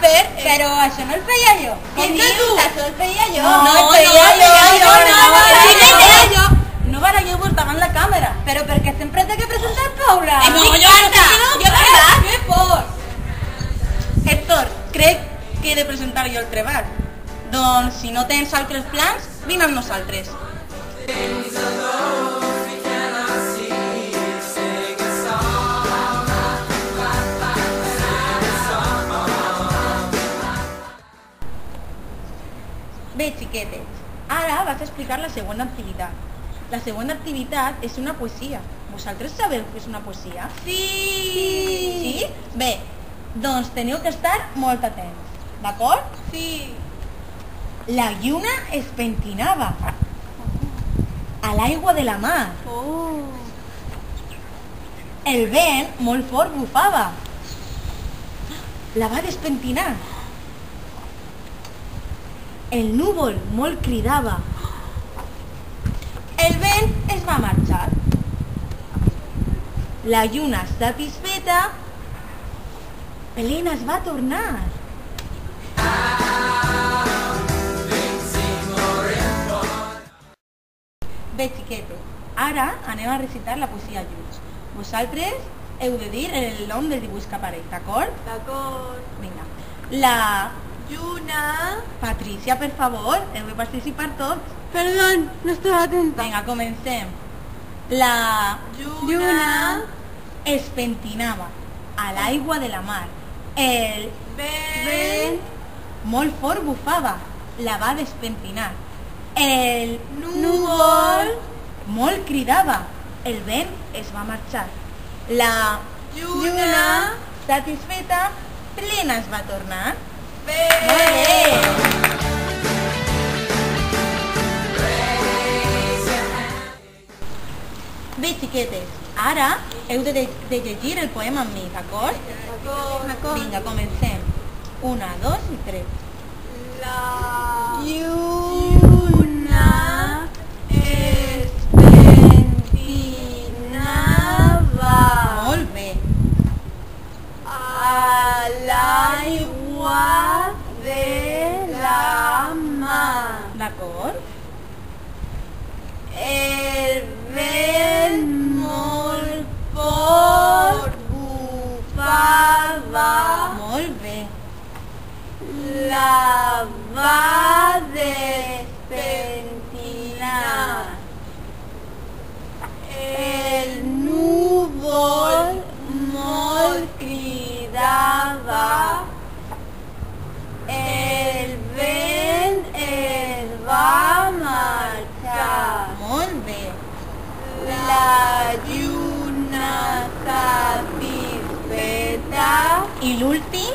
fer... Però això no el feia jo. Què Què dius? dius? Això el feia jo. No, el feia jo. No baralleu-vos davant la càmera. Però perquè sempre té que presentar Paula. No, jo verdad. Què por? Héctor, crec que he de presentar jo el treball. Doncs, si no tens altres plans, vine amb nosaltres. Bé, xiquetes, ara vas a explicar la següent activitat. La següent activitat és una poesia. Vosaltres sabeu què és una poesia? Sí. Sí? Bé, doncs teniu que estar molt atents, d'acord? Sí. La lluna es pentinava a l'aigua de la mar. Oh. El vent molt fort bufava. La va despentinar. El núvol molt cridava. El vent es va marxar. La lluna satisfeta plena es va tornar. Bé, xiquetes, ara anem a recitar la poesia junts. Vosaltres heu de dir el nom del dibuix que apareix, d'acord? D'acord. Vinga. La Lluna. Patricia, per favor, heu de participar tots. Perdón, no estaba atenta. Vinga, comencem. La Lluna. es pentinava a l'aigua de la mar. El Vent. molt fort bufava, la va despentinar. El Núvol. molt cridava, el vent es va marxar. La Lluna. satisfeta, plena es va tornar. Vent. Molt bé! Bé, xiquetes, ara heu de llegir el poema amb mi, d'acord? D'acord. Vinga, comencem. 1, 2 i 3. La lluna es pentinava Molt bé. a l'aigua de la mar. D'acord? El vent molt fort bufava, Molt bé. la va despentinar. El núvol molt cridava, el vent es va marxar. Molt bé. La lluna satisfeta I l'últim?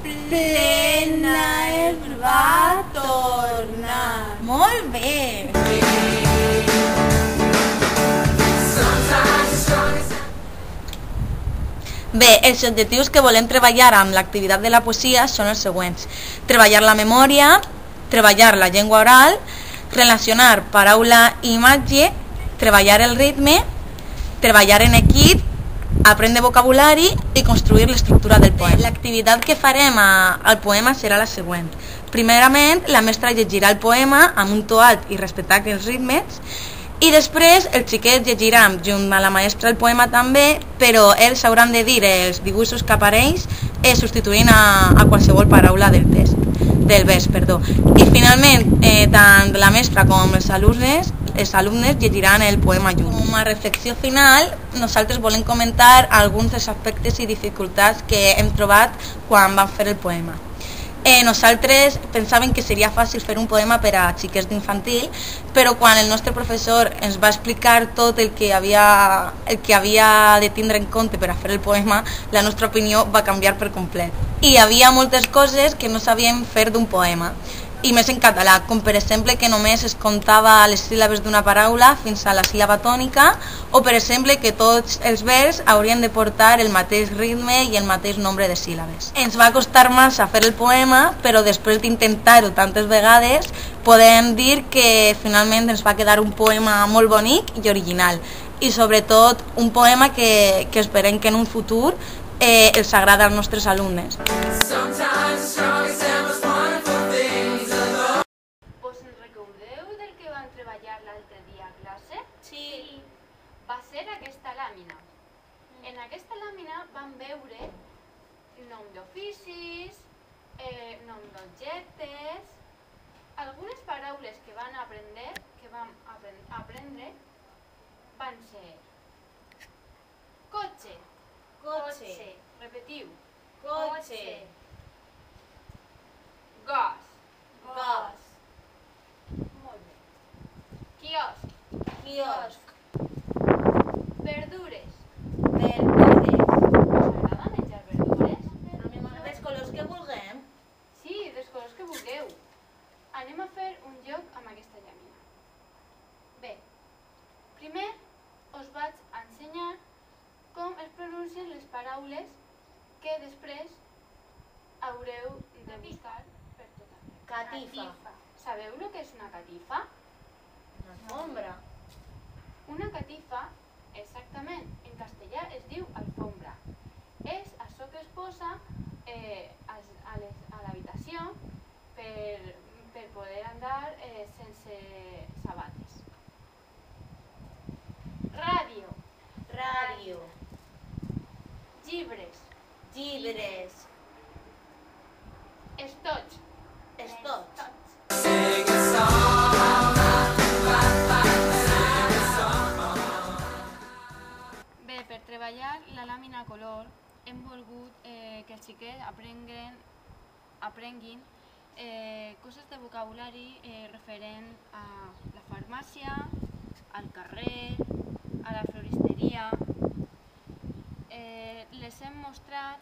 plena es va tornar. Molt bé. Bé, els objectius que volem treballar amb l'activitat de la poesia són els següents. Treballar la memòria, treballar la llengua oral, relacionar paraula i imatge, treballar el ritme, treballar en equip, aprendre vocabulari i construir l'estructura del poema. L'activitat que farem al poema serà la següent. Primerament, la mestra llegirà el poema amb un to alt i respectant els ritmes, i després els xiquets llegiran junt a la maestra el poema també, però ells hauran de dir els dibuixos que apareix substituint a qualsevol paraula del vers. I finalment, tant la mestra com els alumnes llegiran el poema junts. Com a reflexió final, nosaltres volem comentar alguns dels aspectes i dificultats que hem trobat quan vam fer el poema. Nosaltres pensàvem que seria fàcil fer un poema per a xiquets d'infantil, però quan el nostre professor ens va explicar tot el que havia de tindre en compte per a fer el poema, la nostra opinió va canviar per complet. I hi havia moltes coses que no sabíem fer d'un poema, i més en català, com per exemple que només es comptava les síl·labes d'una paraula fins a la síl·laba tònica, o per exemple que tots els verbs haurien de portar el mateix ritme i el mateix nombre de síl·labes. Ens va costar massa fer el poema, però després d'intentar-ho tantes vegades, podem dir que finalment ens va quedar un poema molt bonic i original, i sobretot un poema que esperem que en un futur els agrada als nostres alumnes. l'altre dia a classe? Sí. Va ser aquesta làmina. En aquesta làmina vam veure nom d'oficis, nom d'objectes. Algunes paraules que vam aprendre van ser cotxe. Cotxe. Repetiu. Cotxe. Gos. Gos. Molt bé. Quiosc. Quiosc. Verdures. Verdures. Us agrada menjar verdures? A mi m'agrada els colors que vulguem. Sí, dels colors que vulgueu. Anem a fer un joc amb aquesta llàmina. Bé, primer us vaig ensenyar com es pronuncien les paraules que després haureu de buscar per tot arreu. Catifa. Sabeu el que és una catifa? Una alfombra. Una catifa, exactament, en castellà es diu alfombra. És això que es posa a l'habitació per poder andar sense sabates. Ràdio. Ràdio. Llibres. Llibres. Estoig. Estoig. Bé, per treballar la làmina a color hem volgut que els xiquets aprenguin coses de vocabulari referent a la farmàcia, al carrer, a la floristeria. Les hem mostrat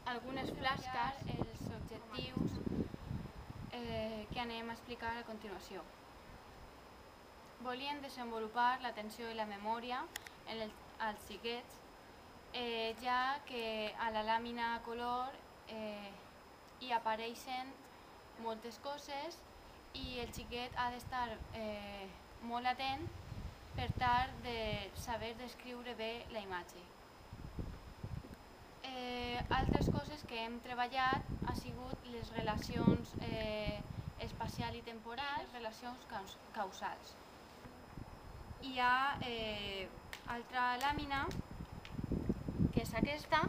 algunes flasques, els objectius que anem a explicar a continuació. Volien desenvolupar l'atenció i la memòria als xiquets, ja que a la làmina a color hi apareixen moltes coses i el xiquet ha d'estar molt atent per tal de saber descriure bé la imatge. Altres coses que hem treballat ha sigut les relacions espacial i temporal, les relacions causals. Hi ha altra làmina, que és aquesta.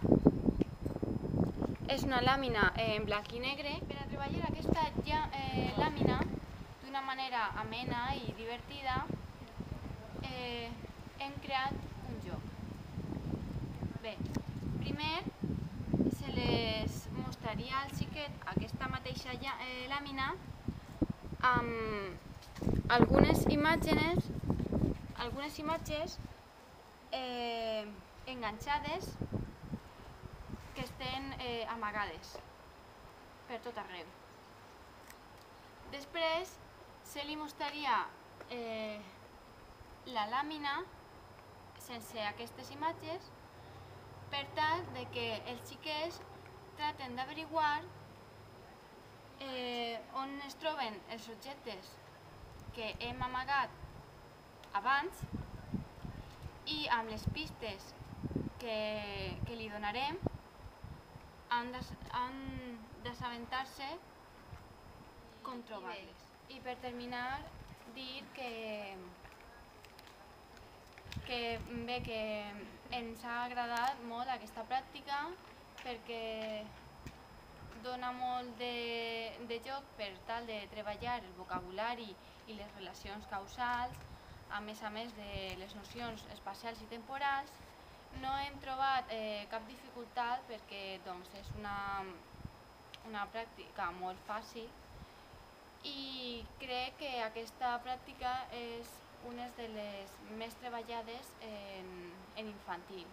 És una làmina en blanc i negre. Per a treballar aquesta làmina d'una manera amena i divertida hem creat un joc. Bé, primer se les mostraria al xiquet aquesta mateixa làmina amb algunes imatges enganxades que estan amagades per tot arreu. Després se li mostraria la làmina sense aquestes imatges per tal que els xiquets traten d'averiguar on es troben els objectes que hem amagat abans i amb les pistes que li donarem han d'assabentar-se com trobar-les. I per terminar, dir que ens ha agradat molt aquesta pràctica perquè dona molt de joc per tal de treballar el vocabulari i les relacions causals, a més de les nocions espacials i temporals. No hem trobat cap dificultat perquè és una pràctica molt fàcil i crec que aquesta pràctica és una de les més treballades en infantil.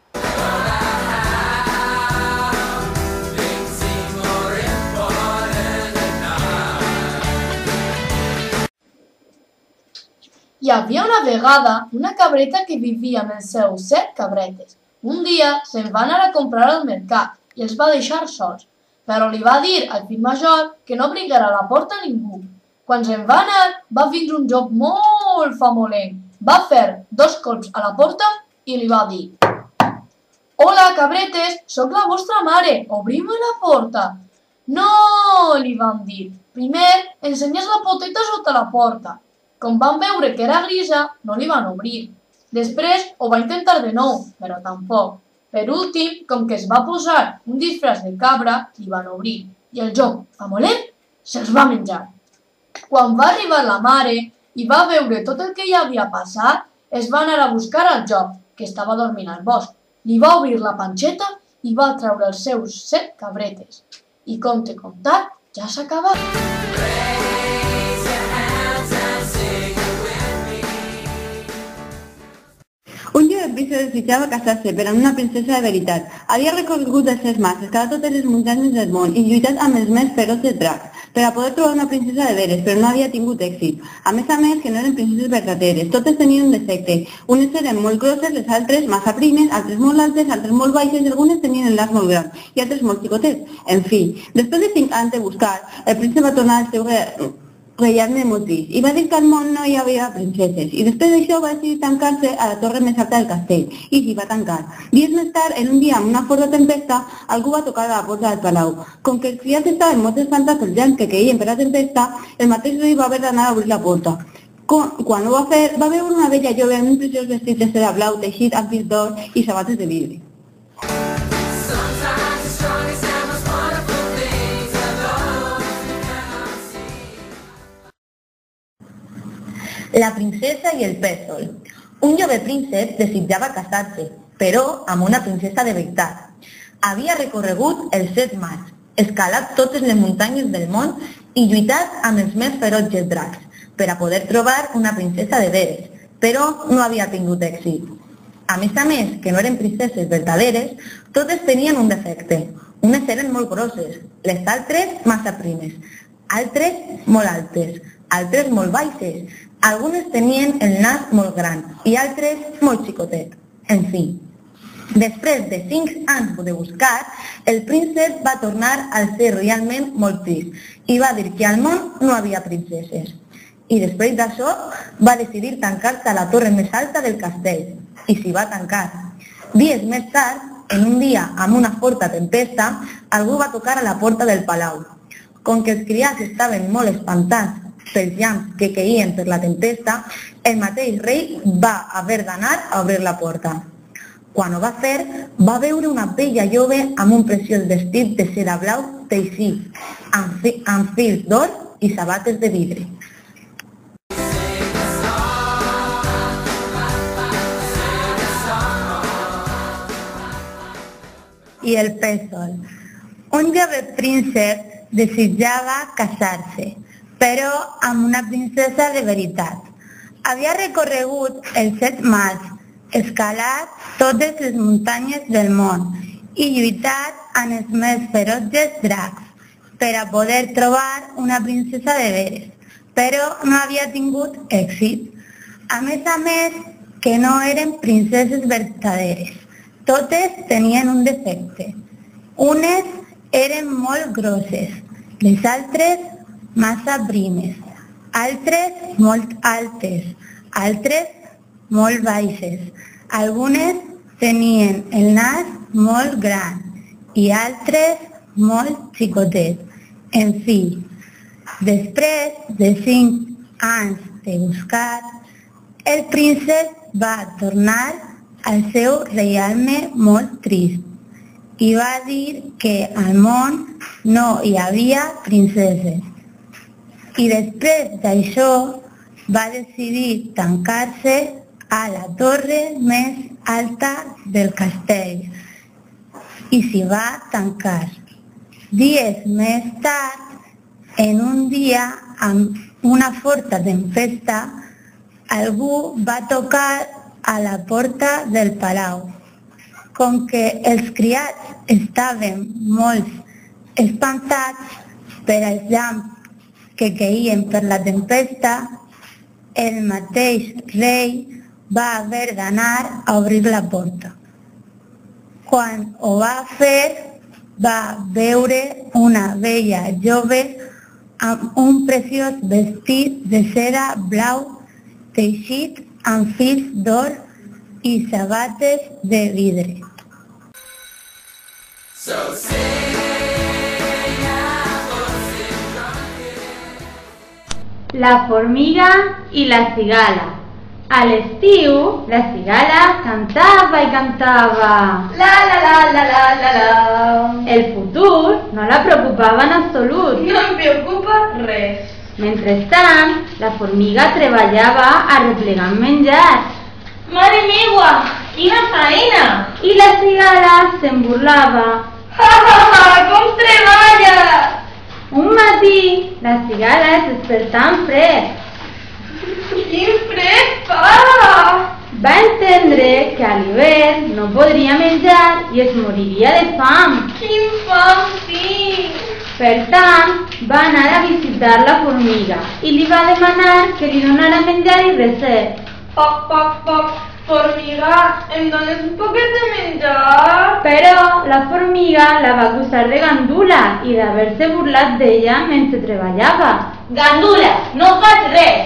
Hi havia una vegada una cabreta que vivia amb els seus 7 cabretes. Un dia se'n va anar a comprar al mercat i els va deixar sols, però li va dir al fill major que no obriguera la porta a ningú. Quan se'n va anar, va vindre un joc molt famolenc. Va fer 2 colps a la porta i li va dir: «Hola, cabretes, sóc la vostra mare, obriu-me la porta». «No», li van dir, Primer, ensenyés la poteta sota la porta. Com van veure que era grisa, no li van obrir. Després ho va intentar de nou, però tampoc. Per últim, com que es va posar un disfraç de cabra, li van obrir. I el joc, amolent, se'ls va menjar. Quan va arribar la mare i va veure tot el que hi havia passat, es va anar a buscar al Job, que estava dormint al bosc. Li va obrir la panxeta i va treure els seus 7 cabretes. I conte contat, ja s'ha acabat. Un jove príncep desitjava casar-se, però amb una princesa de veritat. Havia recorregut els 6 mars, escalat totes les muntanyes del món i lluitat amb els més feroces dracs per a poder trobar una princesa de veres, però no havia tingut èxit. A més, que no eren princeses verdaderes. Totes tenien un defecte. Unes eren molt grosses, les altres massa primes, altres molt altes, altres molt baixes, i algunes tenien el nas molt gran i altres molt xicotets. En fi, després de 5 anys de buscar, el príncep va tornar al seu reialme molt trist i va dir que al món no hi havia princeses, i després d'això va decidir tancar-se a la torre més alta del castell i s'hi va tancar. Dies més tard, en un dia amb una forta tempesta, algú va tocar a la porta del palau. Com que els criats estaven molt espantats pels llamps que queien per la tempesta, el mateix rei va haver d'anar a obrir la porta. Quan ho va fer, va veure una vella jove amb un preciós vestit de seda blau teixit amb fils d'or i sabates de vidre. La princesa i el pèsol. Un jove príncep desitjava casar-se, però amb una princesa de veritat. Havia recorregut els 7 mars, escalat totes les muntanyes del món i lluitat amb els més ferotges dracs per a poder trobar una princesa de veres, però no havia tingut èxit. A més, que no eren princeses verdaderes, totes tenien un defecte. Unes eren molt grosses, les altres massa primes, altres molt altes, altres molt baixes. Algunes tenien el nas molt gran i altres molt xicotet. En fi, després de 5 anys de buscar, el príncep va tornar al ser realment molt trist i va dir que al món no havia princeses. I després d'això va decidir tancar-se a la torre més alta del castell i s'hi va tancar. Dies més tard, en un dia amb una forta tempesta, algú va tocar a la porta del palau. Com que els criats estaven molt espantats pels llamps que queien per la tempesta, el mateix rei va haver d'anar a obrir la porta. Quan ho va fer, va veure una bella jove amb un preciós vestit de seda blau teixit, amb fils d'or i sabates de vidre. I el pèsol. Un jove príncep desitjava casar-se, però amb una princesa de veritat. Havia recorregut els 7 mars, escalat totes les muntanyes del món i lluitat amb els més ferotges dracs per a poder trobar una princesa de veres, però no havia tingut èxit. A més, que no eren princeses verdaderes. Totes tenien un defecte. Unes eren molt grosses, les altres massa primes, altres molt altes, altres molt baixes. Algunes tenien el nas molt gran i altres molt xicotet. En fi, després de 5 anys de buscar, el príncep va tornar al seu reialme molt trist i va dir que al món no hi havia princeses. I després d'això va decidir tancar-se a la torre més alta del castell i s'hi va tancar. Dies més tard, en un dia amb una forta tempesta, algú va tocar a la porta del palau. Com que els criats estaven molt espantats per els llamps que queien per la tempesta, el mateix rei va haver d'anar a obrir la porta. Quan ho va fer, va veure una bella jove amb un preciós vestit de seda blau teixit amb fils d'or i sabates de vidre. La formiga i la cigala. A l'estiu, la cigala cantava i cantava. La la la la la la la. El futur no la preocupava en absolut. No em preocupa res. Mentrestant, la formiga treballava arreplegant menjar. Mare meua, quina feina! I la cigala se'n burlava. Ha ha ha, com treballa! Un matí, la cigala es despertà amb fred. Quin fred fa! Va entendre que a l'hivern no podria menjar i es moriria de fam. Quin fam tinc! Per tant, va anar a visitar la formiga i li va demanar que li donara menjar i recer. Poc, poc, poc, formiga, em dones un poquet de menjar? Però la formiga la va acusar de gandula i d'haver-se burlat d'ella mentre treballava. Gandula, no faig res!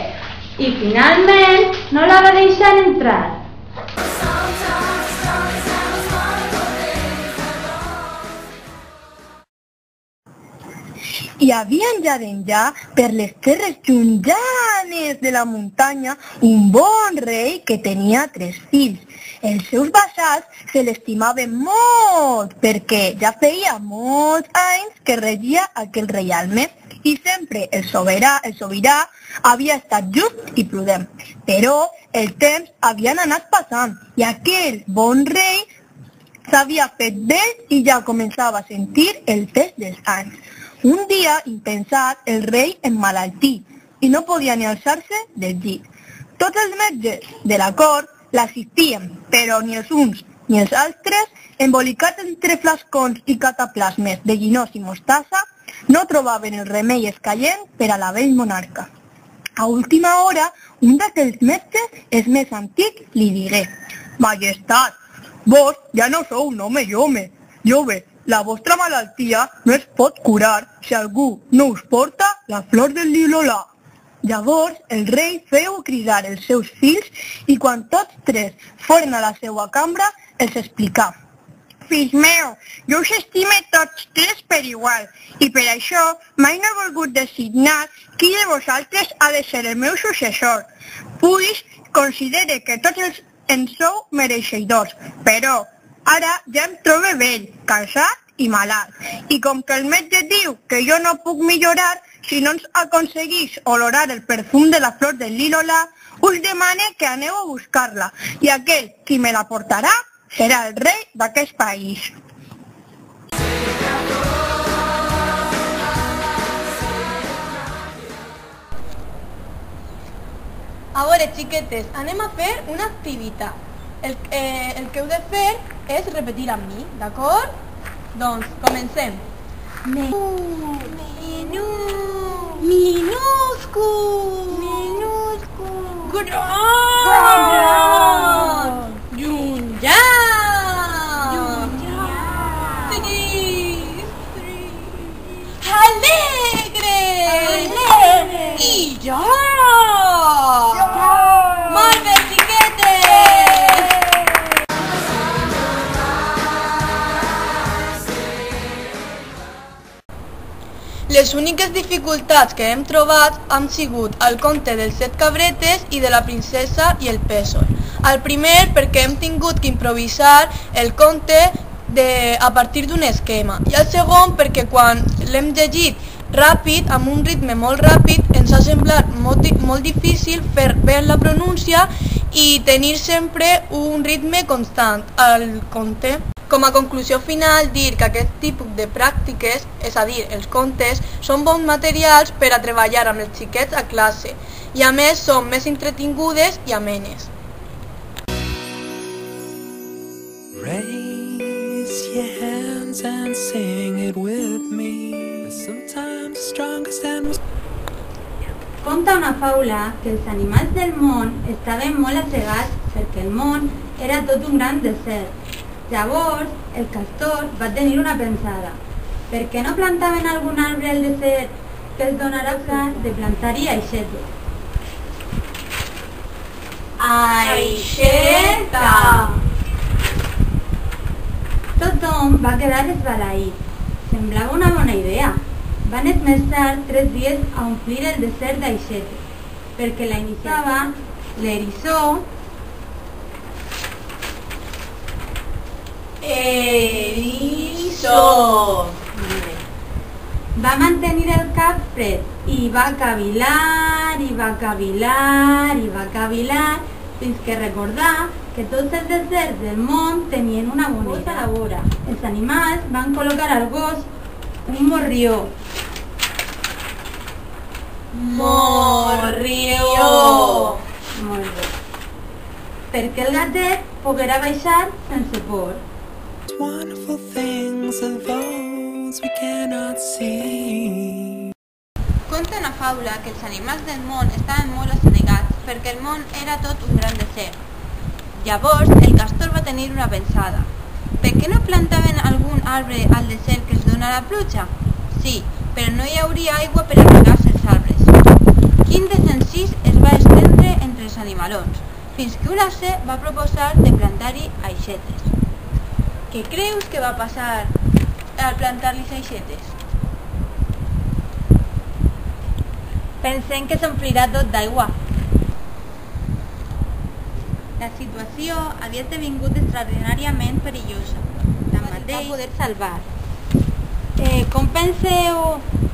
I finalment no la va deixar entrar. Hi havia enllà d'enllà, per les terres llunyanes de la muntanya, un bon rei que tenia 3 fills. Els seus vassalls se l'estimaven molt, perquè ja feia molts anys que regia aquell reialme i sempre el sobirà havia estat just i prudent. Però el temps havia anat passant i aquell bon rei s'havia fet vell i ja començava a sentir el pes dels anys. Un dia, impensat, el rei emmalaltí i no podia ni alçar-se del llit. Tots els metges de la cort l'assistien, però ni els uns ni els altres, embolicats entre flascons i cataplasmes de llinós i mostassa, no trobaven el remei escaient per a la vell monarca. A última hora, un d'aquells metges, el més antic, li digué: «Majestat, vos ja no sou un home jove. La vostra malaltia no es pot curar si algú no us porta la flor del lilolà». Llavors el rei feu cridar els seus fills i quan tots 3 foren a la seva cambra els explicà: «Fills meus, jo us estime tots 3 per igual i per això mai no he volgut designar qui de vosaltres ha de ser el meu successor. Pues considere que tots en sou mereixedors, però ara ja em trobo vell, cansat i malalt. I com que el metge diu que jo no puc millorar si no ens aconseguís olorar el perfum de la flor del lilolà, us demane que aneu a buscar-la i aquell qui me la portarà serà el rei d'aquest país». A veure, xiquetes, anem a fer una activitat. El que heu de fer és repetir amb mi, d'acord? Doncs comencem. Minúscul. Gran. Llunyà. Trist. Alegre. I jo. Molt bé, xiquetes! Les úniques dificultats que hem trobat han sigut el conte dels 7 cabretes i de la princesa i el pèsol. El primer perquè hem tingut que improvisar el conte a partir d'un esquema i el segon perquè quan l'hem llegit ràpid, amb un ritme molt ràpid, ens ha semblat molt difícil fer bé la pronúncia i tenir sempre un ritme constant al conte. Com a conclusió final, dir que aquest tipus de pràctiques, és a dir, els contes, són bons materials per a treballar amb els xiquets a classe i a més són més entretingudes i amenes. Raise your hands and sing it with me. Sometimes the strongest and most... Conta una faula que els animals del món estaven molt assegats perquè el món era tot un gran desert. Llavors, el castor va tenir una pensada. Per què no plantaven algun arbre al desert que els donarà cas de plantar-hi aixetes? Aixeta! Tothom va quedar esbalaït. Semblava una bona idea. van esmerçar 3 dies a omplir el desert d'aixetes, perquè la iniciava l'eriçó. Eriçó. Va mantenir el cap fred i va cavilar, i va cavilar, i va cavilar, fins que recordà que tots els deserts del món tenien una boneta a la vora. Els animals van col·locar al gos un morrió. Morrió. Molt bé. Perquè el gatet poguera baixar sense por. Wonderful things of those we cannot see. Conta una faula que els animals del món estaven molt assenegats perquè el món era tot un gran desert. Llavors el castor va tenir una pensada. Per què no plantaven algun arbre al desert que els donara pluja? Sí, però no hi hauria aigua per a regar-se els arbres. Quin desencís es va estendre entre els animalons, fins que un ase va proposar de plantar-hi aixetes. Què creus que va passar al plantar-li aixetes? Pensem que s'omplirà tot d'aigua. La situació havia esdevingut extraordinàriament perillosa. Tanmateix, va poder salvar. Com penseu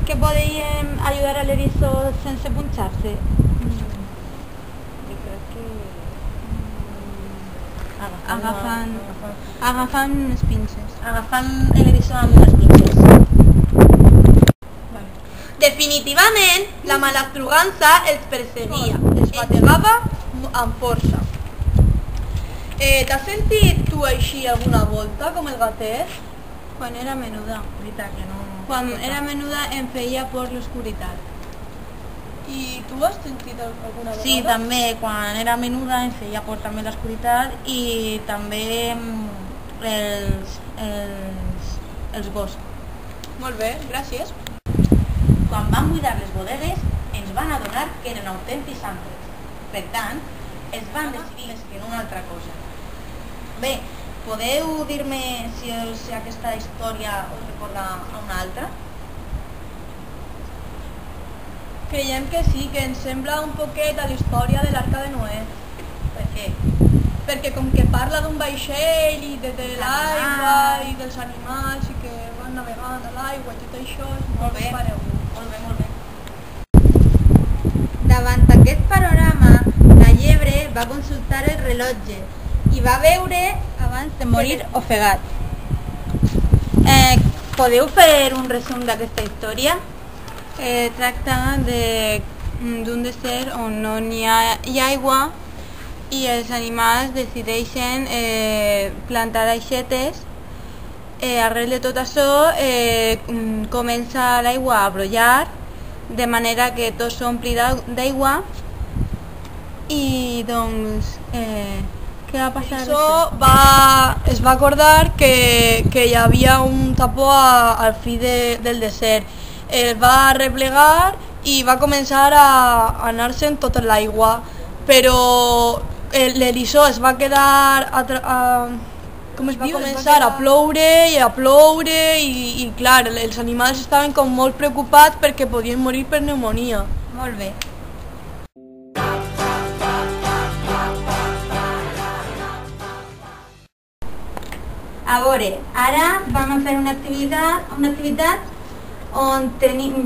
que podríem ajudar a l'eriçó sense punxar-se? Jo crec que... Agafant unes pinces. Agafant l'eriçó amb unes pinces. Definitivament, la malastrugança els perseguia, els bategava amb força. T'has sentit tu així alguna volta, com el gatet? Quan era menuda. Veritat que no... Quan era menuda em feia por l'oscuritat. I tu has sentit alguna vegada? Sí, també, quan era menuda em feia por també l'oscuritat i també els gossos. Molt bé, gràcies. Quan van buidar les bodegues, ens van adonar que eren autèntics àngels. Per tant, es van decidir que no una altra cosa. Bé, podeu dir-me si aquesta història us recorda a una altra? Creiem que sí, que ens sembla un poquet a la història de l'Arca de Noé. Per què? Perquè com que parla d'un vaixell i de l'aigua i dels animals i que van navegant a l'aigua i tot això és molt paregut. Molt bé. Davant aquest panorama, la llebre va consultar el rellotge i va veure abans de morir ofegat. Podeu fer un resum d'aquesta història? Tracta d'un desert on no hi ha aigua i els animals decideixen plantar aixetes. Arrel de tot això comença l'aigua a brollar, de manera que tot s'ompli d'aigua i doncs què va passar? Es va acordar que hi havia un tapó al fi del desert. Es va replegar i va començar a anar-se'n tota l'aigua, però l'eriçó es va quedar va començar a ploure i clar, els animals estaven com molt preocupats perquè podien morir per pneumònia. Molt bé. A veure, ara vam a fer una activitat on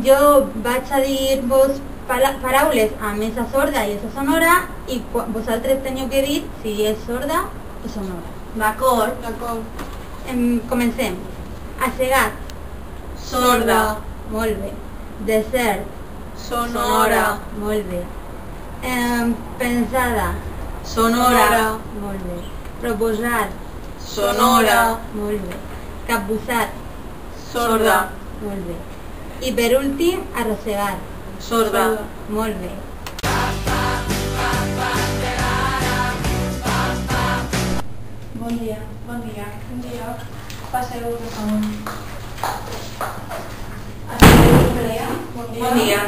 jo vaig a dir-vos paraules amb esa sorda i esa sonora i vosaltres teniu que dir si és sorda o sonora. D'acord. Comencem. Assegat. Sorda. Molt bé. Desert. Sonora. Molt bé. Pensada. Sonora. Molt bé. Proposar. Sonora. Molt bé. Capbussat. Sorda. Molt bé. I per últim, arrossegar. Sorda. Molt bé. Bon dia. Bon dia. Passeu, per favor. Bon dia.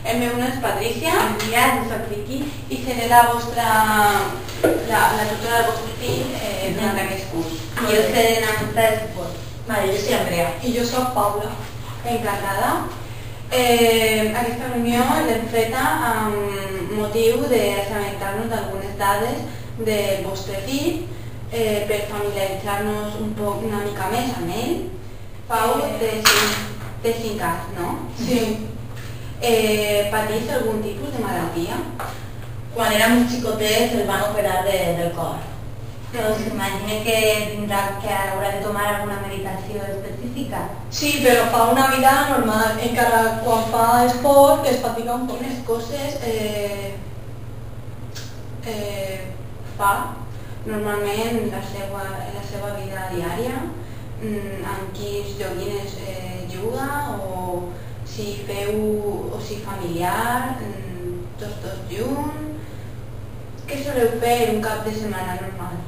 El meu nom és Patricia, jo soc Vicky i seré la tutora del vostre fill durant aquest curs. I jo seré la tutora del suport. Vale, jo soy Andrea. I jo soc Paula. Encantada. Aquesta reunió l'hem feta amb motiu d'assabentar-nos d'algunes dades del vostre fill per familiaritzar-nos una mica més amb ell. Pau té 5 anys, no? Sí. Pateix algun tipus de malaltia? Quan érem xicotets el van operar del cor. Però s'imagina que haurà de tomar alguna medicació específica. Sí, però fa una vida normal, encara quan fa esport es fatiga un poc. Quines coses fa normalment en la seva vida diària? Amb quins joguines juga o si familiar, tots dos junts? Què soleu fer un cap de setmana normal?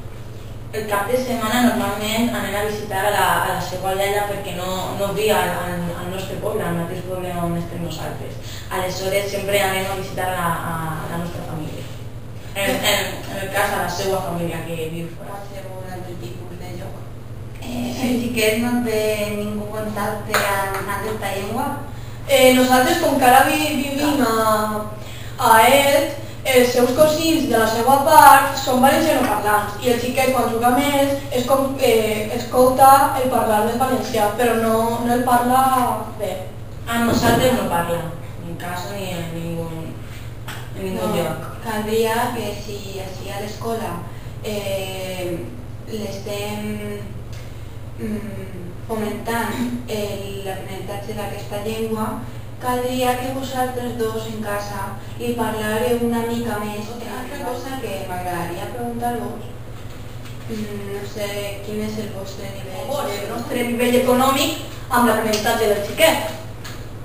El cap de setmana normalment anem a visitar a la seva iaia perquè no viu al nostre poble, al mateix poble on estem nosaltres. Aleshores sempre anem a visitar a la nostra família. En el cas a la seva família que viu fora. Qualsevol altre tipus de joc? El xiquet no té ningú contacte amb aquesta llengua? Nosaltres, com que ara vivim a Elx, els seus cosins de la seva part són valencianoparlants i el xiquet quan juga més és com escolta el parlar del valencià, però no el parla bé. Amb nosaltres no parla, ni en casa ni en ningú lloc. Caldria que si així a l'escola l'estem fomentant l'aprenentatge d'aquesta llengua, caldria que vosaltres dos en casa li parlareu una mica més. Altra cosa que m'agradaria preguntar-vos, no sé quin és el vostre nivell. El nostre nivell econòmic amb l'aprenentatge del xiquet.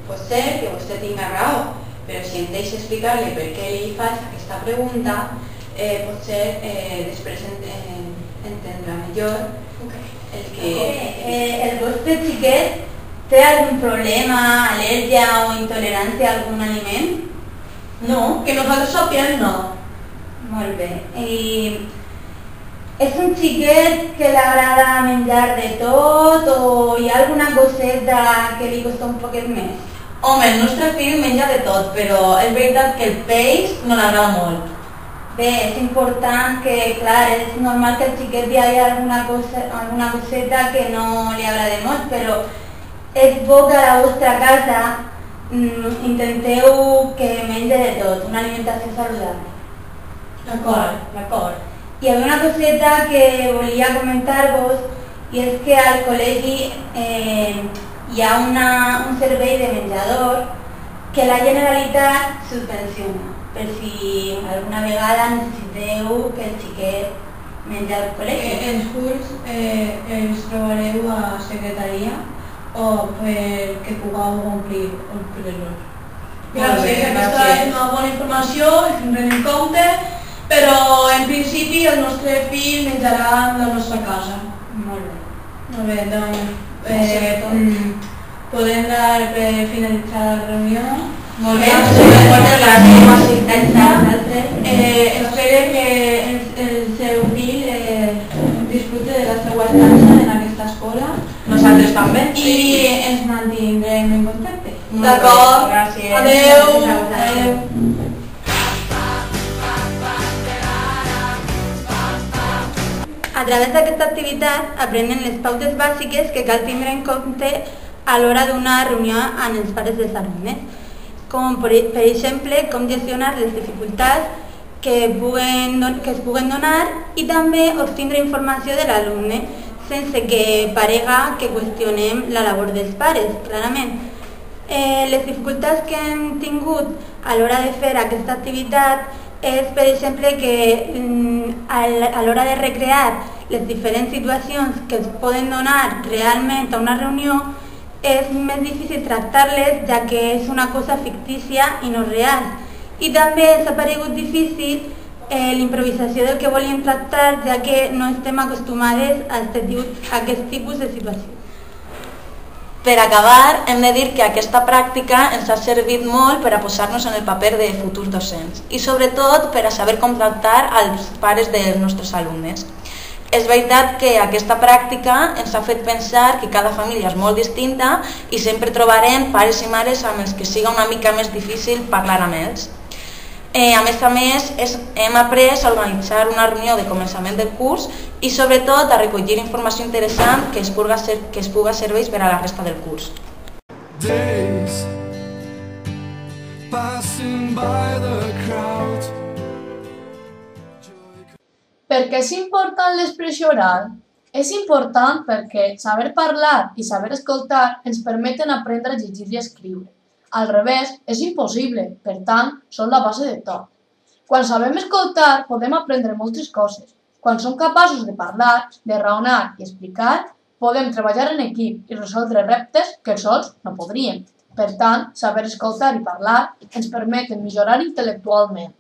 Pot ser que vostè tinga raó, però si em deixa explicar-li per què li faig aquesta pregunta, potser després entendrà millor el que... El vostre xiquet té algun problema, al·lèrgia o intolerància a algun aliment? No, que nosaltres sapiem no. Molt bé. I és un xiquet que li agrada menjar de tot o hi ha alguna coseta que li costa un poquet més? Home, el nostre fill menja de tot, però és veritat que el peix no l'agrada molt. Bé, és important que, clar, és normal que el xiquet hi hagi alguna coseta que no li agrada molt, però és bo que a la vostra casa intenteu que mengi de tot, una alimentació saludable. D'acord. Hi havia una coseta que volia comentar-vos i és que al col·legi hi ha un servei de menjador que la Generalitat subvenciona per si alguna vegada necessiteu que el xiquet mengi al col·legi. Els curs els trobareu a secretaria o perquè pugueu omplir-los. Gràcies, aquesta és una bona informació, ho tindrem en compte, però en principi el nostre fill menjarà en la nostra casa. Molt bé. Molt bé, doncs podem dar per finalitzar la reunió. Molt bé, moltes gràcies. Espero que el seu fill disfrute de la seva estança en aquesta escola. Nosaltres també. I ens mantindrem en contacte. D'acord, gràcies. Adeu. A través d'aquesta activitat aprenen les pautes bàsiques que cal tindre en compte a l'hora d'una reunió amb els pares dels alumnes, com per exemple com gestionar les dificultats que es puguen donar i també obtindre informació de l'alumne sense que parega que qüestionem la labor dels pares, clarament. Les dificultats que hem tingut a l'hora de fer aquesta activitat és, per exemple, que a l'hora de recrear les diferents situacions que es poden donar realment a una reunió és més difícil tractar-les ja que és una cosa fictícia i no real. I també s'ha paregut difícil l'improvisació del que volíem tractar ja que no estem acostumades a aquest tipus de situació. Per acabar, hem de dir que aquesta pràctica ens ha servit molt per a posar-nos en el paper de futurs docents i sobretot per a saber com tractar als pares dels nostres alumnes. És veritat que aquesta pràctica ens ha fet pensar que cada família és molt distinta i sempre trobarem pares i mares amb els que siga una mica més difícil parlar amb ells. A més, hem après a organitzar una reunió de començament del curs i sobretot a recollir informació interessant que es puga servir per a la resta del curs. Days passing by the crowd. Per què és important l'expressió oral? És important perquè saber parlar i saber escoltar ens permeten aprendre a llegir i escriure. Al revés, és impossible, per tant, són la base de tot. Quan sabem escoltar, podem aprendre moltes coses. Quan som capaços de parlar, de raonar i explicar, podem treballar en equip i resoldre reptes que sols no podríem. Per tant, saber escoltar i parlar ens permeten millorar intel·lectualment.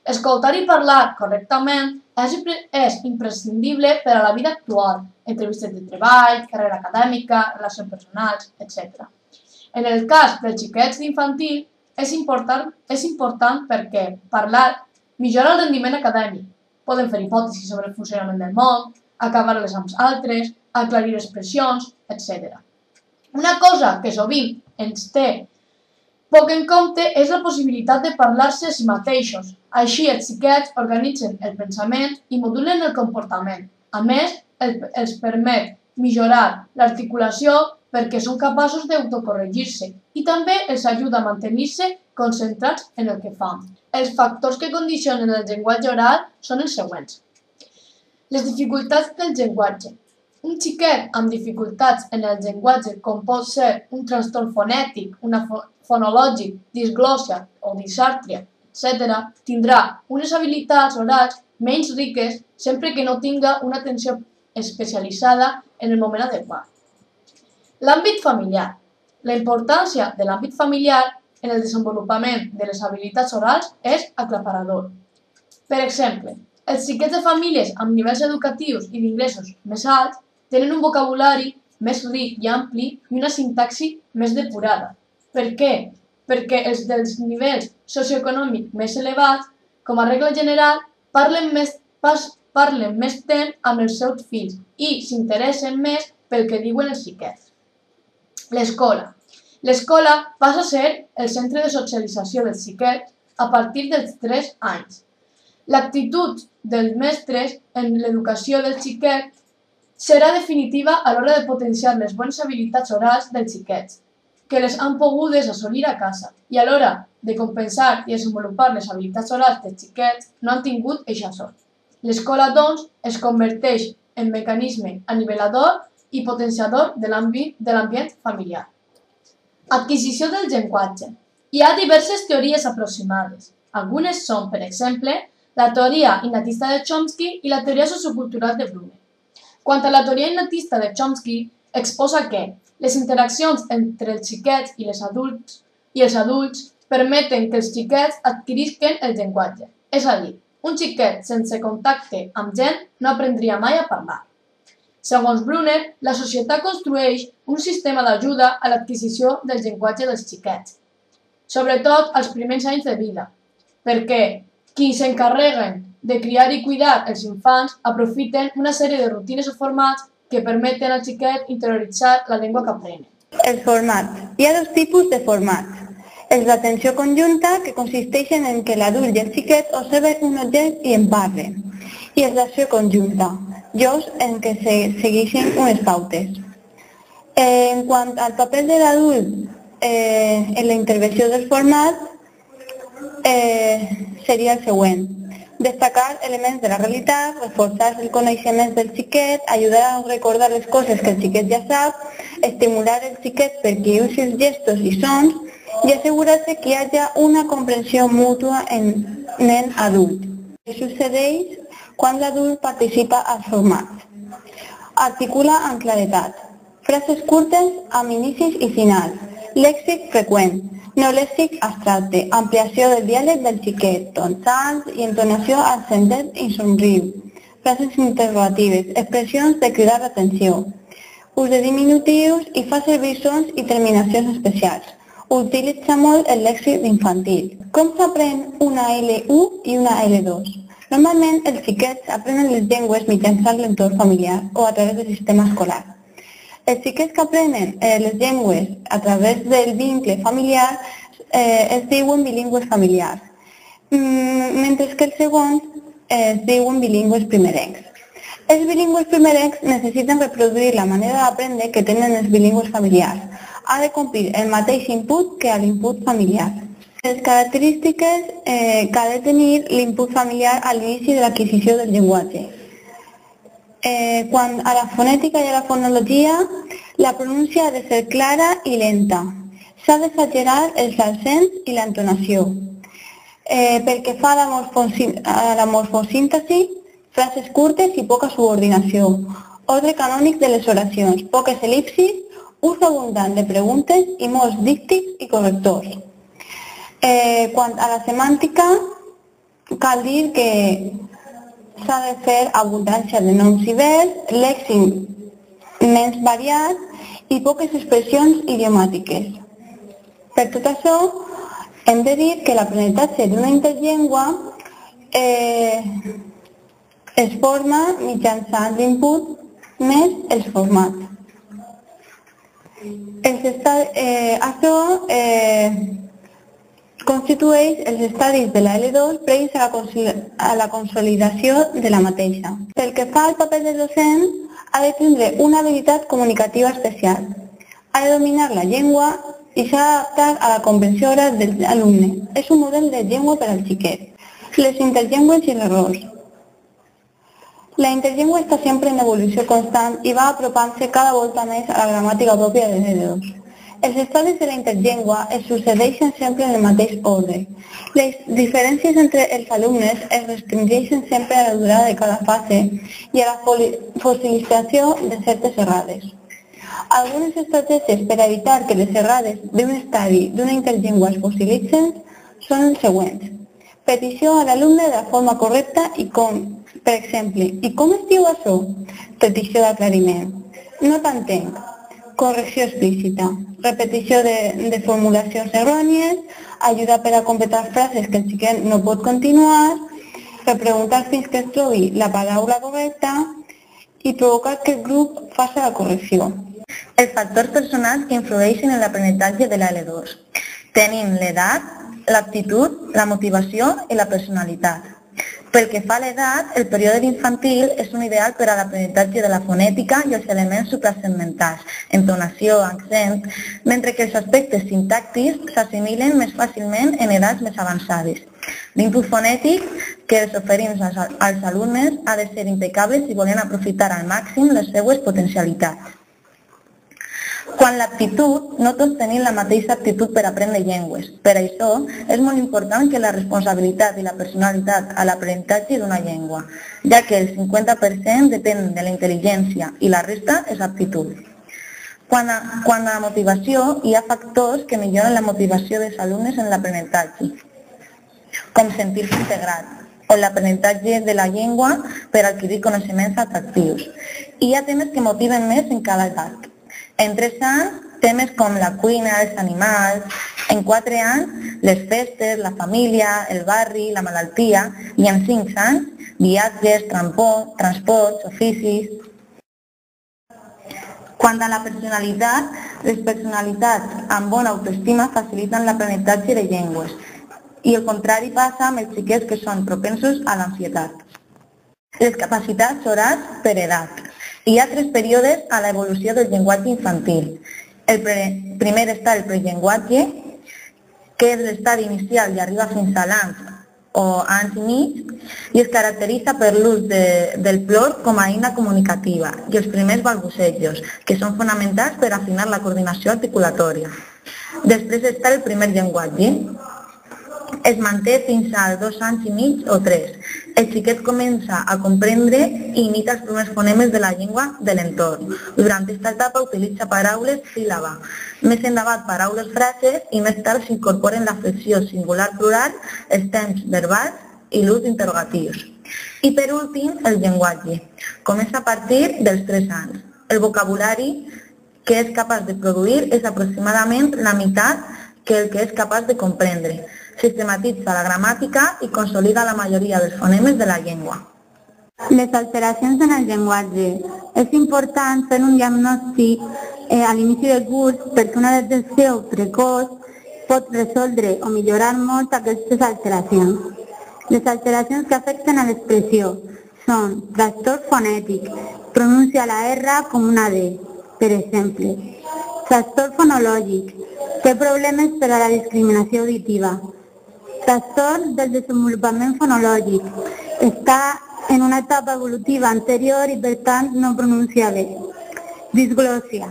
Escoltar i parlar correctament és imprescindible per a la vida actual, entrevistes de treball, carrera acadèmica, relacions personals, etc. En el cas dels xiquets d'infantil és important perquè parlar millora el rendiment acadèmic. Poden fer hipòtesis sobre el funcionament del món, acabar-les amb altres, aclarir expressions, etc. Una cosa que sovint ens té poc en compte és la possibilitat de parlar-se a si mateixos. Així els xiquets organitzen el pensament i modulen el comportament. A més, els permet millorar l'articulació perquè són capaços d'autocorregir-se i també els ajuda a mantenir-se concentrats en el que fan. Els factors que condicionen el llenguatge oral són els següents. Les dificultats del llenguatge. Un xiquet amb dificultats en el llenguatge, com pot ser un trastorn fonètic, fonològic, disglòssia o disàrtria, etc., tindrà unes habilitats orals menys riques sempre que no tinga una atenció especialitzada en el moment adequat. L'àmbit familiar. La importància de l'àmbit familiar en el desenvolupament de les habilitats orals és aclaparador. Per exemple, els xiquets de famílies amb nivells educatius i d'ingressos més alts tenen un vocabulari més ric i ampli i una sintaxi més depurada. Per què? Perquè els dels nivells socioeconòmics més elevats, com a regla general, parlen més temps amb els seus fills i s'interessen més pel que diuen els xiquets. L'escola. L'escola passa a ser el centre de socialització dels xiquets a partir dels 3 anys. L'actitud dels mestres en l'educació del xiquet serà definitiva a l'hora de potenciar les bones habilitats orals dels xiquets, que les han pogudes assolir a casa, i a l'hora de compensar i desenvolupar les habilitats orals dels xiquets no han tingut eixa sort. L'escola, doncs, es converteix en mecanisme anivelador i potenciador de l'ambient familiar. Adquisició del llenguatge. Hi ha diverses teories aproximades. Algunes són, per exemple, la teoria innatista de Chomsky i la teoria sociocultural de Bruner. Quant a la teoria innatista de Chomsky, exposa que les interaccions entre els xiquets i els adults permeten que els xiquets adquirisquen el llenguatge. És a dir, un xiquet sense contacte amb gent no aprendria mai a parlar. Segons Bruner, la societat construeix un sistema d'ajuda a l'adquisició del llenguatge dels xiquets, sobretot als primers anys de vida, perquè qui s'encarreguen de criar i cuidar els infants aprofiten una sèrie de rutines o formats que permeten al xiquet interioritzar la llengua que aprenen. Els formats. Hi ha 2 tipus de formats. Els d'atenció conjunta, que consisteixen en que l'adult i el xiquet observen un objecte i en parlen. I els d'acció conjunta, jocs en què se segueixen unes pautes. En quant al paper de l'adult en la intervenció dels formats, seria el següent. Destacar elements de la realitat, reforçar el coneixement del xiquet, ajudar a recordar les coses que el xiquet ja sap, estimular el xiquet perquè usi els gestos i sons i assegurar-se que hi hagi una comprensió mútua en nen-adult. Què succeeix quan l'adult participa als formats? Articula amb claredat. Frases curtes amb inicis i finals. Lèxic freqüent. Neolèxic abstracte, ampliació del diàleg del xiquet, tons alts i entonació ascendent i somriu, frases interrogatives, expressions de cridar l'atenció, ús de diminutius i fa servir sons i terminacions especials. Utilitza molt el lèxic infantil. Com s'aprèn una L1 i una L2? Normalment, els xiquets aprenen les llengües mitjançant l'entorn familiar o a través del sistema escolar. Els xiquets que aprenen les llengües a través del vincle familiar es diuen bilingües familiars, mentre que els segons es diuen bilingües primerencs. Els bilingües primerencs necessiten reproduir la manera d'aprendre que tenen els bilingües familiars. Ha de complir el mateix input que a l'input familiar. Les característiques que ha de tenir l'input familiar a l'inici de l'adquisició del llenguatge. Quant a la fonètica i a la fonologia, la pronúncia ha de ser clara i lenta. S'ha d'exagerar els accents i l'entonació. Pel que fa a la morfosíntesi, frases curtes i poca subordinació. Ordre canònic de les oracions, poques el·lipsis, ús abundant de preguntes i molts díctics i correctors. Quant a la semàntica, cal dir que s'ha de fer abundància de noms i verbs, lèxic menys variat i poques expressions idiomàtiques. Per tot això, hem de dir que l'aprenentatge d'una interllengua es forma mitjançant l'input més els formats. Això constitueix els estadis de la L2 previs a la consolidació de la mateixa. Pel que fa al paper del docent, ha de tindre una habilitat comunicativa especial. Ha de dominar la llengua i s'ha d'adaptar a la comprensió oral de l'alumne. És un model de llengua per al xiquet. Les interllengües i l'error. La interllengua està sempre en evolució constant i va apropant-se cada volta més a la gramàtica pròpia de L2. Els estadis de la interllengua es succeeixen sempre en el mateix ordre. Les diferències entre els alumnes es restringeixen sempre a la durada de cada fase i a la fossilització de certes errades. Algunes estratègies per evitar que les errades d'un estadi d'una interllengua es fossilitzen són els següents. Petició a l'alumne de la forma correcta i com, per exemple, i com es diu això? Petició d'aclariment. No t'entenc. Correcció explícita. Repetició de formulacions errònies, ajuda per a completar frases que el xiquet no pot continuar, repreguntar fins que es trobi la paraula correcta i provocar que el grup faci la correcció. Els factors personals que influeixen en l'aprenentatge de la L2. Tenim l'edat, l'aptitud, la motivació i la personalitat. Pel que fa a l'edat, el període infantil és un ideal per a l'aprenentatge de la fonètica i els elements suprasegmentals, entonació, accent, mentre que els aspectes sintàctics s'assimilen més fàcilment en edats més avançades. L'input fonètic que els oferim als alumnes ha de ser impecable si volen aprofitar al màxim les seues potencialitats. Quant a l'aptitud, no tots tenim la mateixa aptitud per aprendre llengües. Per això, és molt important que la responsabilitat i la personalitat a l'aprenentatge d'una llengua, ja que el 50% depèn de la intel·ligència i la resta és aptitud. Quant a la motivació, hi ha factors que milloren la motivació dels alumnes en l'aprenentatge, com sentir-se integrat o l'aprenentatge de la llengua per adquirir coneixements atractius. Hi ha temes que motiven més en cada edat. En 3 anys, temes com la cuina, els animals. En 4 anys, les festes, la família, el barri, la malaltia. I en 5 anys, viatges, transports, oficis. Quant a la personalitat, les personalitats amb bona autoestima faciliten l'aprenentatge de llengües. I el contrari passa amb els xiquets que són propensos a l'ansietat. Les capacitats orals per edat. Hi ha 3 períodes a l'evolució del llenguatge infantil. El primer està el prellenguatge, que és l'estadi inicial i arriba fins a l'any o anys i mig, i es caracteritza per l'ús del plor com a eina comunicativa i els primers balbucejos, que són fonamentals per afinar la coordinació articulatòria. Després està el primer llenguatge. Es manté fins als 2 anys i mig o 3. El xiquet comença a comprendre i imita els primers fonemes de la llengua de l'entorn. Durant aquesta etapa utilitza paraules síl·laba, més endavant paraules frases i més tard s'incorporen la flexió singular-plural, els temps verbals i l'ús d'interrogatius. I per últim, el llenguatge. Comença a partir dels 3 anys. El vocabulari que és capaç de produir és aproximadament la meitat que el que és capaç de comprendre. sistematitza la gramàtica i consolida la majoria dels fonemes de la llengua. Les alteracions en el llenguatge. És important fer un diagnòstic a l'inici del curs perquè una detecció precoç pot resoldre o millorar molt aquestes alteracions. Les alteracions que afecten a l'expressió són trastorn fonètic, pronuncia la R com una D, per exemple. Trastorn fonològic, té problemes per a la discriminació auditiva. Trastorn del desenvolupament fonològic, està en una etapa evolutiva anterior i per tant no pronuncia bé. Disglòssia,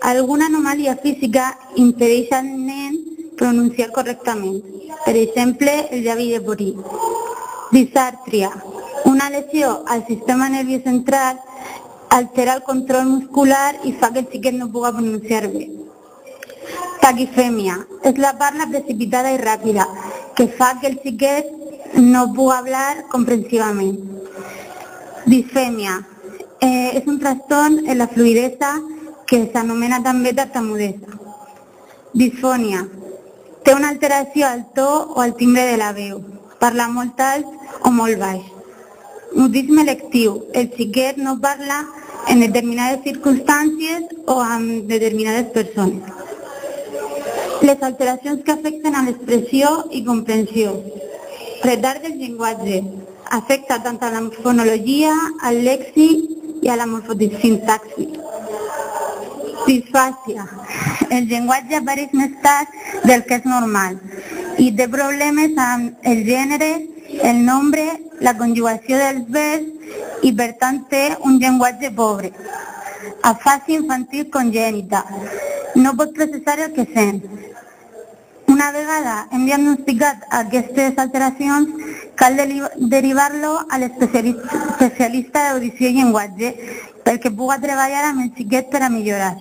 alguna anomalia física impedeix al nen pronunciar correctament, per exemple el llavi lleporí. Disàrtria, una lesió al sistema nerviós central altera el control muscular i fa que el xiquet no pugui pronunciar bé. Taquifèmia, és la parla precipitada i ràpida, que fa que el xiquet no pugui hablar comprensivament. Disfèmia, és un trastorn en la fluïdesa que s'anomena també tartamudesa. Disfònia, té una alteració al to o al timbre de la veu, parla molt alt o molt baix. Mutisme lectiu, el xiquet no parla en determinades circumstàncies o amb determinades persones. Les alteracions que afecten a l'expressió i comprensió. Retard del llenguatge, afecta tant a la fonologia, al lèxic i a la morfosintaxi. Disfàsia, el llenguatge apareix més tard del que és normal i té problemes amb el gènere, el nombre, la conjugació dels verbs i per tant té un llenguatge pobre. Afàsia infantil congènita, no pot processar el que sent. Una vegada hem diagnosticat aquestes alteracions, cal derivar-lo a l'especialista d'audició i llenguatge perquè pugui treballar amb el xiquet per a millorar.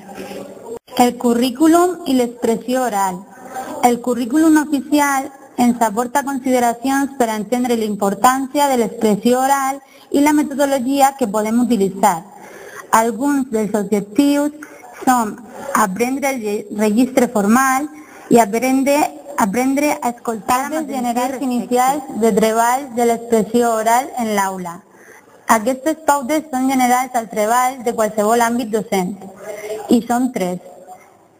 El currículum i l'expressió oral. El currículum oficial ens aporta consideracions per a entendre la importància de l'expressió oral i la metodologia que podem utilitzar. Alguns dels objectius són aprendre el registre formal i aprendre a escoltar les generals inicials de treball de l'expressió oral en l'aula. Aquestes pautes són generals al treball de qualsevol àmbit docent i són 3.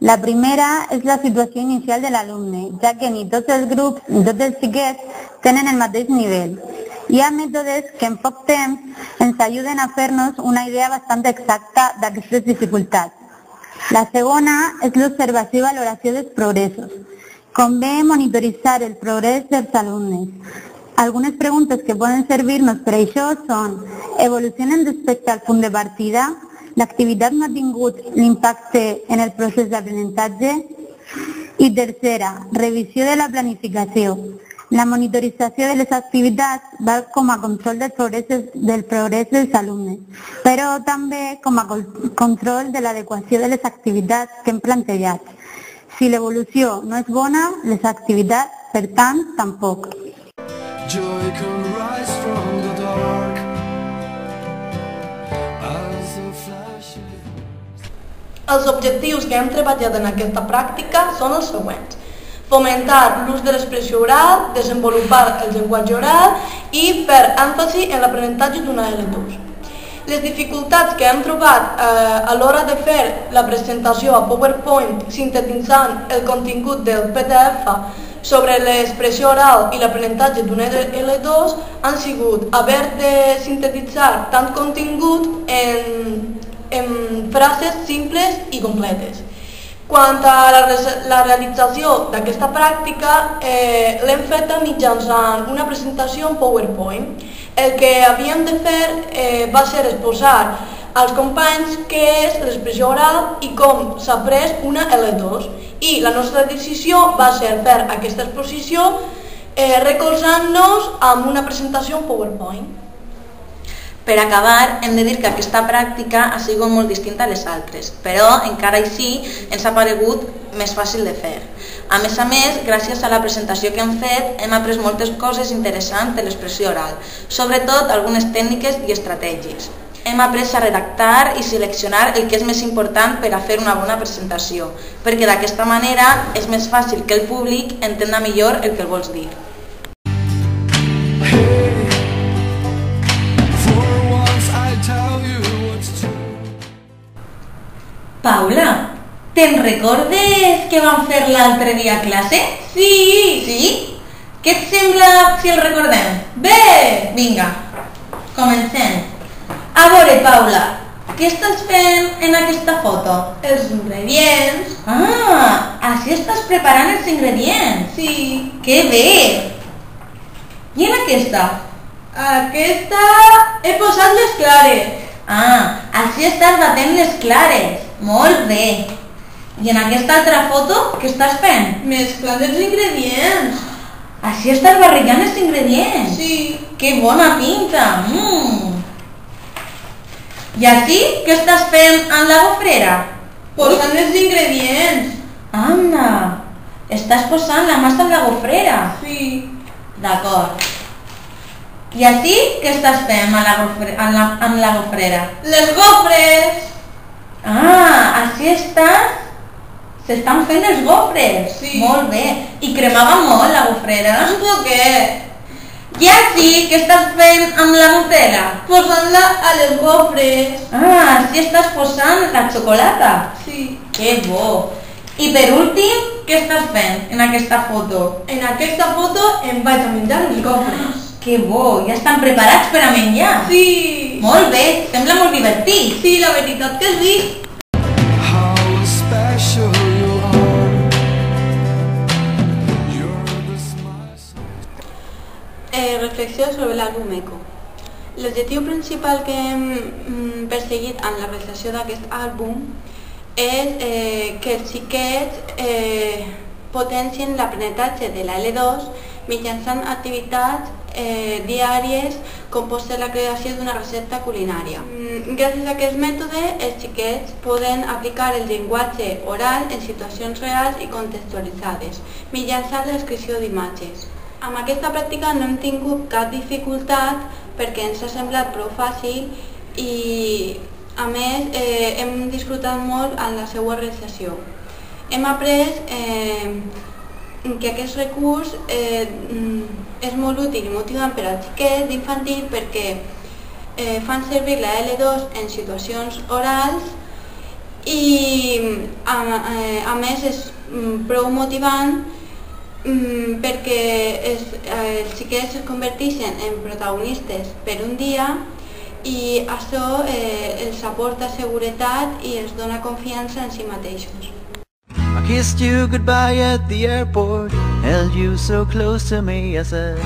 La primera és la situació inicial de l'alumne, ja que ni tots els grups ni tots els xiquets tenen el mateix nivell. Hi ha mètodes que en poc temps ens ajuden a fer-nos una idea bastant exacta d'aquestes dificultats. La segona és l'observació i valoració dels progressos. Convé monitoritzar el progrés dels alumnes. Algunes preguntes que poden servir-nos per això són: evolucionen respecte al punt de partida? L'activitat no ha tingut l'impacte en el procés d'aprenentatge? I tercera, revisió de la planificació. La monitorització de les activitats va com a control del progrés dels alumnes, però també com a control de l'adequació de les activitats que hem plantejat. Si l'evolució no és bona, les activitats, per tant, tampoc. Joy can rise from the dark as a flash. Els objectius que hem treballat en aquesta pràctica són els següents: fomentar l'ús de l'expressió oral, desenvolupar el llenguatge oral i fer èmfasi en l'aprenentatge d'una L2. Les dificultats que hem trobat a l'hora de fer la presentació a PowerPoint sintetitzant el contingut del PDF sobre l'expressió oral i l'aprenentatge d'una L2 han sigut haver de sintetitzar tant contingut en frases simples i completes. Quant a la realització d'aquesta pràctica, l'hem feta mitjançant una presentació en PowerPoint. El que havíem de fer va ser exposar als companys què és l'expressió oral i com s'ha pres una L2. I la nostra decisió va ser fer aquesta exposició recolzant-nos amb una presentació en PowerPoint. Per acabar, hem de dir que aquesta pràctica ha sigut molt distinta a les altres, però encara així ens ha paregut més fàcil de fer. A més, gràcies a la presentació que hem fet, hem après moltes coses interessants de l'expressió oral, sobretot algunes tècniques i estratègies. hem après a redactar i seleccionar el que és més important per a fer una bona presentació, perquè d'aquesta manera és més fàcil que el públic entenda millor el que el vols dir. Paula, te'n recordes que vam fer l'altre dia a classe? Sí! Sí? Què et sembla si el recordem? Bé! Vinga, comencem. A veure, Paula, què estàs fent en aquesta foto? Els ingredients. Ah, així estàs preparant els ingredients. Sí. Que bé! I en aquesta? Aquesta he posat les clares. Ah, així estàs batent les clares. Molt bé. I en aquesta altra foto, què estàs fent? Mesclant els ingredients. Així estàs barrejant els ingredients. Sí. Que bona pinta. I així, què estàs fent amb la gofrera? Posant els ingredients. Anda, estàs posant la massa amb la gofrera. Sí. D'acord. I així, què estàs fent amb la gofrera? Les gofres. Ah, així estàs... S'estan fent els gofres. Sí. Molt bé. I cremava molt la gofrera? Un poquet. I així, què estàs fent amb la Nutella? Posant-la a les gofres. Ah, així estàs posant la xocolata? Sí. Que bo. I per últim, què estàs fent en aquesta foto? En aquesta foto em vaig a menjar els gofres. Que bo, ja estan preparats per a menjar? Sí. Molt bé, sembla molt divertit. Sí, la veritat que sí. Reflexió sobre l'àlbum Eco. L'objectiu principal que hem perseguit en la realització d'aquest àlbum és que els xiquets potencien l'aprenentatge de la L2 mitjançant activitats diàries com pot ser la creació d'una recepta culinària. Gràcies a aquest mètode, els xiquets poden aplicar el llenguatge oral en situacions reals i contextualitzades mitjançant la descripció d'imatges. Amb aquesta pràctica no hem tingut cap dificultat perquè ens ha semblat prou fàcil i, a més, hem disfrutat molt en la seva realització. Hem après que aquest recurs és molt útil i motivant per als xiquets d'infantil perquè fan servir la L2 en situacions orals i, a més, és prou motivant perquè els xiquets es converteixen en protagonistes per un dia i això els aporta seguretat i els dona confiança en si mateixos. I kissed you goodbye at the airport, held you so close to me, I said,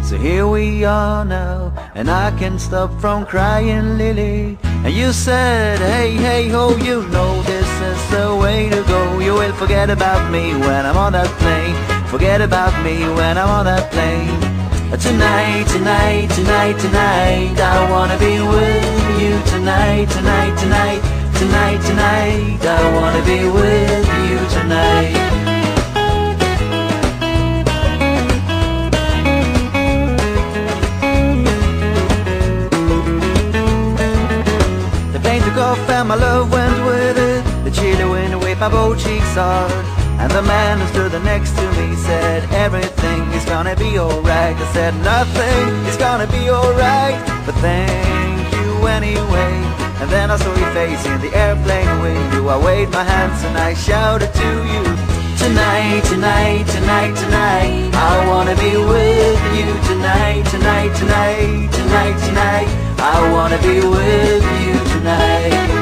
so here we are now, and I can't stop from crying, Lily. And you said, hey, hey, ho, you know this is the way to go. You will forget about me when I'm on that plane. Forget about me when I'm on that plane. Tonight, tonight, tonight, tonight, I wanna be with you tonight, tonight, tonight, tonight, tonight, I wanna be with you tonight. The plane took off and my love went with it. The chilly wind waved my both cheeks hard. And the man who stood next to me said, everything is gonna be alright. I said, nothing is gonna be alright, but thank you anyway. And then I saw your face in the airplane window. I waved my hands and I shouted to you, tonight, tonight, tonight, tonight, I wanna be with you tonight, tonight, tonight, tonight, tonight, I wanna be with you tonight.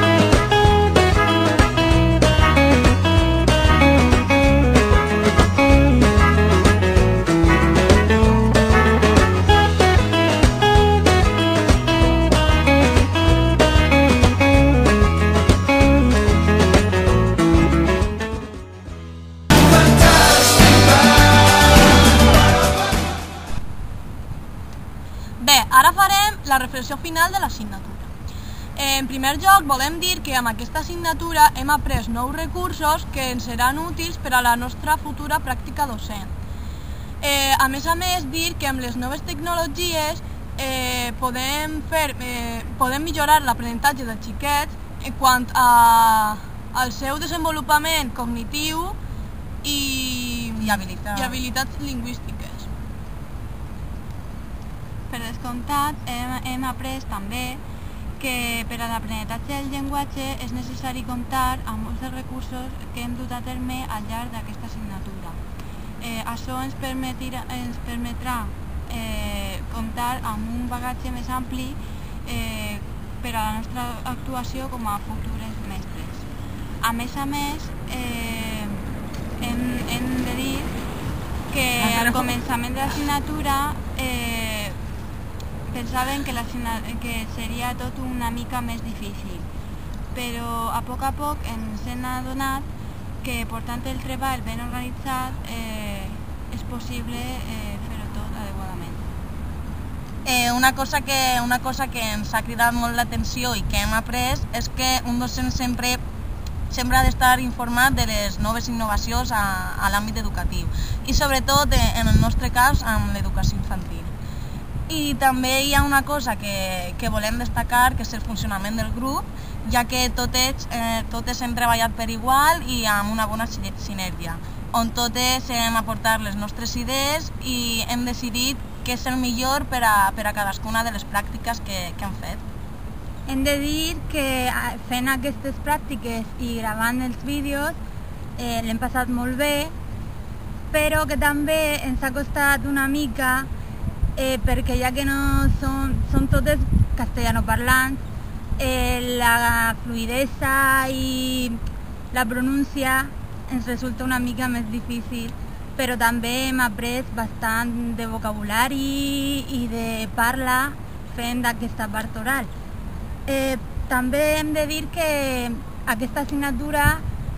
Ara farem la reflexió final de l'assignatura. En primer lloc, volem dir que amb aquesta assignatura hem après nous recursos que ens seran útils per a la nostra futura pràctica docent. A més, dir que amb les noves tecnologies podem millorar l'aprenentatge dels xiquets en quant al seu desenvolupament cognitiu i habilitats lingüístiques. Per descomptat, hem après també que per a l'aprenentatge del llenguatge és necessari comptar amb molts dels recursos que hem dut a terme al llarg d'aquesta assignatura. Això ens permetrà comptar amb un bagatge més ampli per a la nostra actuació com a futures mestres. A més, hem de dir que al començament de l'assignatura pensaven que seria tot una mica més difícil, però a poc ens hem adonat que portant el treball ben organitzat és possible fer-ho tot adequadament. Una cosa que ens ha cridat molt l'atenció i que hem après és que un docent sempre ha d'estar informat de les noves innovacions a l'àmbit educatiu i sobretot, en el nostre cas, amb l'educació infantil. I també hi ha una cosa que volem destacar, que és el funcionament del grup, ja que totes hem treballat per igual i amb una bona sinergia, on totes hem aportat les nostres idees i hem decidit què és el millor per a cadascuna de les pràctiques que hem fet. Hem de dir que fent aquestes pràctiques i gravant els vídeos l'hem passat molt bé, però que també ens ha costat una mica perquè ja que no som totes castellanoparlants, la fluidesa i la pronúncia ens resulta una mica més difícil, però també hem après bastant de vocabulari i de parla fent aquesta part oral. També hem de dir que aquesta assignatura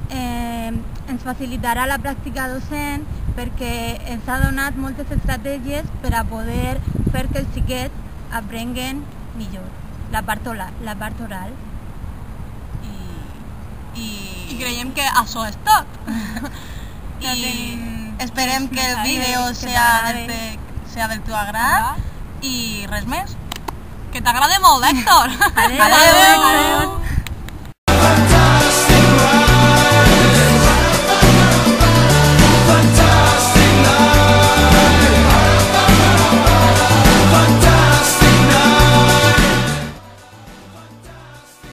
ens facilitarà la pràctica docent perquè ens ha donat moltes estratègies per a poder fer que els xiquets aprenguen millor la part oral. I creiem que això és tot. I esperem que el vídeo sea del teu agrat i res més. Que t'agrade molt, Héctor! Adéu!